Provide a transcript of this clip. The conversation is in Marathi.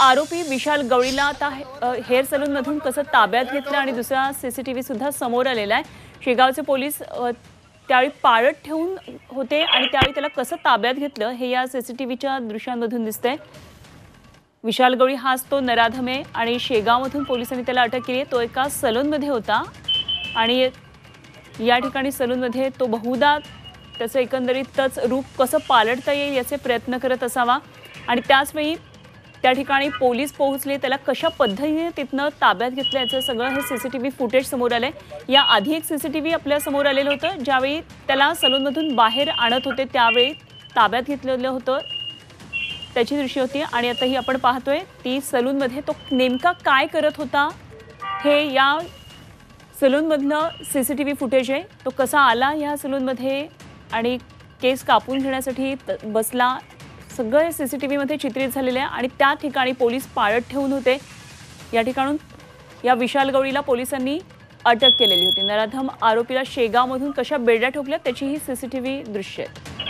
आरोपी विशाल गवळीला आता हेअर सलूनमधून कसं ताब्यात घेतलं आणि दुसरा सीसीटीव्ही सुद्धा समोर आलेला आहे। शेगावचे पोलीस त्यावेळी पाळत ठेवून होते आणि त्यावेळी त्याला कसं ताब्यात घेतलं हे या सीसीटीव्हीच्या दृश्यांमधून दिसतंय। विशाल गवळी हाच तो नराधम आहे आणि शेगावमधून पोलिसांनी त्याला अटक केली। तो एका सलूनमध्ये होता आणि या ठिकाणी सलूनमध्ये तो बहुधा त्याचं एकंदरीतच रूप कसं पालटता येईल याचे प्रयत्न करत असावा आणि त्याचवेळी त्या ठिकाणी पोलीस पोहोचले, त्याला कशा पद्धतीने तिथनं ताब्यात घेतलं याचं सगळं हे सीसीटीव्ही फुटेज समोर आलंय। या आधी एक सीसीटीव्ही आपल्या समोर आलेलं होतं, ज्यावेळी त्याला सलूनमधून बाहेर आणत होते त्यावेळी ताब्यात घेतलेलं होतं त्याची दृश्य होती आणि आता ही आपण पाहतोय ती सलूनमध्ये तो नेमका काय करत होता हे या सलूनमधनं सीसीटीव्ही फुटेज आहे। तो कसा आला या सलूनमध्ये आणि केस कापून घेण्यासाठी बसला, सगळं सीसीटीव्हीमध्ये चित्रित झालेलं आहे आणि त्या ठिकाणी पोलीस पाळत ठेवून होते। या ठिकाणून या विशाल गवळीला पोलिसांनी अटक केलेली होती। नराधम आरोपीला शेगावमधून कशा बेड्या ठोकल्या त्याची ही सीसीटीव्ही दृश्य आहेत।